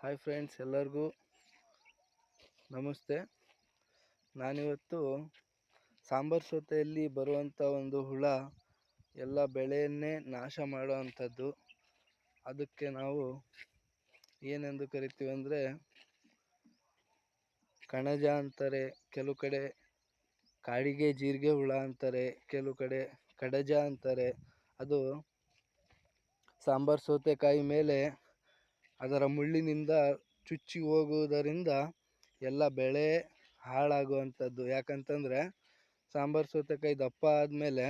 Hi friends, ಎಲ್ಲರಿಗೂ ನಮಸ್ತೆ. ನಾನಿವತ್ತು ಸಾಂಬಾರು ಸೌತೆಯಲ್ಲಿ ಬರುವಂಥ ಒಂದು ಹುಳ ಎಲ್ಲ ಬೆಳೆಯನ್ನೇ ನಾಶ ಮಾಡುವಂಥದ್ದು. ಅದಕ್ಕೆ ನಾವು ಏನೆಂದು ಕರಿತೀವಿ ಅಂದರೆ ಕಣಜ ಅಂತಾರೆ, ಕೆಲವು ಕಡೆ ಕಾಡಿಗೆ ಜೀರಿಗೆ ಹುಳ ಅಂತಾರೆ, ಕೆಲವು ಕಡೆ ಕಡಜ ಅಂತಾರೆ. ಅದು ಸಾಂಬಾರು ಸೌತೆಕಾಯಿ ಮೇಲೆ ಅದರ ಮುಳ್ಳಿನಿಂದ ಚುಚ್ಚಿ ಹೋಗುವುದರಿಂದ ಎಲ್ಲ ಬೆಳೆ ಹಾಳಾಗುವಂಥದ್ದು. ಯಾಕಂತಂದರೆ ಸಾಂಬಾರು ಸೌತೆಕಾಯಿ ದಪ್ಪ ಆದಮೇಲೆ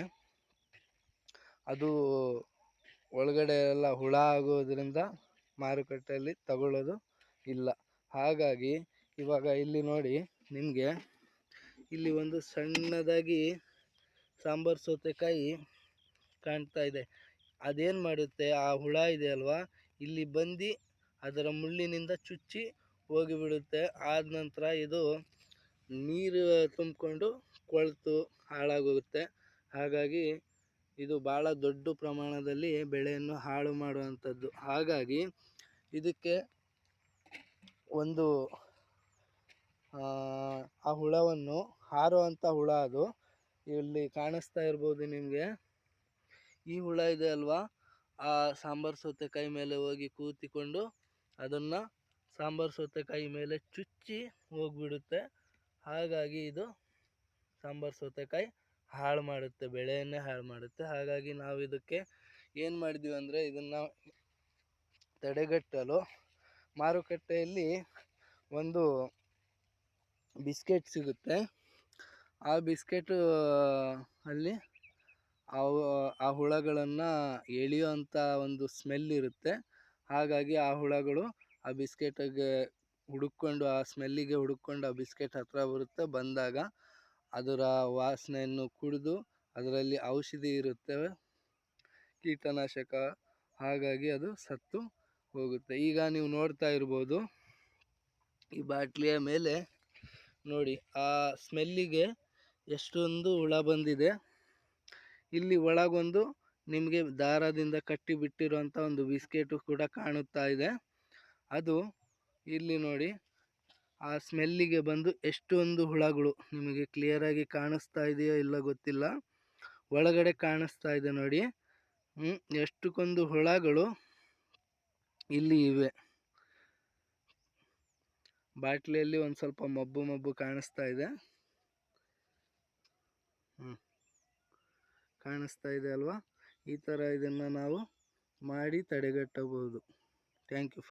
ಅದು ಒಳಗಡೆ ಎಲ್ಲ ಹುಳ ಆಗೋದ್ರಿಂದ ಮಾರುಕಟ್ಟೆಯಲ್ಲಿ ತಗೊಳ್ಳೋದು ಇಲ್ಲ. ಹಾಗಾಗಿ ಇವಾಗ ಇಲ್ಲಿ ನೋಡಿ, ನಿಮಗೆ ಇಲ್ಲಿ ಒಂದು ಸಣ್ಣದಾಗಿ ಸಾಂಬಾರು ಸೌತೆಕಾಯಿ ಕಾಣ್ತಾ ಇದೆ. ಅದೇನು ಮಾಡುತ್ತೆ, ಆ ಹುಳ ಇದೆ ಅಲ್ವಾ, ಇಲ್ಲಿ ಬಂದು ಅದರ ಮುಳ್ಳಿನಿಂದ ಚುಚ್ಚಿ ಹೋಗಿಬಿಡುತ್ತೆ. ಆದ ನಂತರ ಇದು ನೀರು ತುಂಬಿಕೊಂಡು ಕೊಳೆತು ಹಾಳಾಗೋಗುತ್ತೆ. ಹಾಗಾಗಿ ಇದು ಭಾಳ ದೊಡ್ಡ ಪ್ರಮಾಣದಲ್ಲಿ ಬೆಳೆಯನ್ನು ಹಾಳು ಮಾಡುವಂಥದ್ದು. ಹಾಗಾಗಿ ಇದಕ್ಕೆ ಒಂದು ಆ ಹುಳವನ್ನು ಹಾರುವಂಥ ಹುಳ, ಅದು ಇಲ್ಲಿ ಕಾಣಿಸ್ತಾ ಇರ್ಬೋದು ನಿಮಗೆ. ಈ ಹುಳ ಇದೆ ಅಲ್ವಾ, ಆ ಸಾಂಬಾರು ಸೌತೆಕಾಯಿ ಮೇಲೆ ಹೋಗಿ ಕೂತಿಕೊಂಡು ಅದನ್ನು ಸಾಂಬಾರು ಸೌತೆಕಾಯಿ ಮೇಲೆ ಚುಚ್ಚಿ ಹೋಗಿಬಿಡುತ್ತೆ. ಹಾಗಾಗಿ ಇದು ಸಾಂಬಾರು ಸೌತೆಕಾಯಿ ಹಾಳು ಮಾಡುತ್ತೆ, ಬೆಳೆಯನ್ನೇ ಹಾಳು ಮಾಡುತ್ತೆ. ಹಾಗಾಗಿ ನಾವು ಇದಕ್ಕೆ ಏನು ಮಾಡಿದ್ದೀವಿ ಅಂದರೆ, ಇದನ್ನು ತಡೆಗಟ್ಟಲು ಮಾರುಕಟ್ಟೆಯಲ್ಲಿ ಒಂದು ಬಿಸ್ಕೆಟ್ ಸಿಗುತ್ತೆ. ಆ ಬಿಸ್ಕೆಟು ಅಲ್ಲಿ ಆ ಹುಳಗಳನ್ನು ಎಳೆಯುವಂಥ ಒಂದು ಸ್ಮೆಲ್ ಇರುತ್ತೆ. ಹಾಗಾಗಿ ಆ ಹುಳಗಳು ಆ ಬಿಸ್ಕೆಟಿಗೆ ಹುಡುಕೊಂಡು, ಆ ಸ್ಮೆಲ್ಲಿಗೆ ಹುಡುಕೊಂಡು ಆ ಬಿಸ್ಕೆಟ್ ಹತ್ರ ಬರುತ್ತೆ. ಬಂದಾಗ ಅದರ ವಾಸನೆಯನ್ನು ಕುಡಿದು ಅದರಲ್ಲಿ ಔಷಧಿ ಇರುತ್ತೆ, ಕೀಟನಾಶಕ. ಹಾಗಾಗಿ ಅದು ಸತ್ತು ಹೋಗುತ್ತೆ. ಈಗ ನೀವು ನೋಡ್ತಾ ಇರ್ಬೋದು, ಈ ಬಾಟ್ಲಿಯ ಮೇಲೆ ನೋಡಿ, ಆ ಸ್ಮೆಲ್ಲಿಗೆ ಎಷ್ಟೊಂದು ಹುಳ ಬಂದಿದೆ. ಇಲ್ಲಿ ಒಳಗೊಂದು ನಿಮಗೆ ದಾರದಿಂದ ಕಟ್ಟಿ ಬಿಟ್ಟಿರುವಂಥ ಒಂದು ಬಿಸ್ಕೆಟು ಕೂಡ ಕಾಣುತ್ತಾ ಇದೆ. ಅದು ಇಲ್ಲಿ ನೋಡಿ, ಆ ಸ್ಮೆಲ್ಲಿಗೆ ಬಂದು ಎಷ್ಟೊಂದು ಹುಳಗಳು ನಿಮಗೆ ಕ್ಲಿಯರಾಗಿ ಕಾಣಿಸ್ತಾ ಇದೆಯೋ ಇಲ್ಲ ಗೊತ್ತಿಲ್ಲ, ಒಳಗಡೆ ಕಾಣಿಸ್ತಾ ಇದೆ ನೋಡಿ. ಎಷ್ಟಕ್ಕೊಂದು ಹುಳಗಳು ಇಲ್ಲಿ ಇವೆ. ಬಾಟ್ಲಿಯಲ್ಲಿ ಒಂದು ಸ್ವಲ್ಪ ಮಬ್ಬು ಕಾಣಿಸ್ತಾ ಇದೆ. ಕಾಣಿಸ್ತಾ ಇದೆ ಅಲ್ವಾ? ಈ ಥರ ಇದನ್ನು ನಾವು ಮಾಡಿ ತಡೆಗಟ್ಟಬಹುದು. Thank you.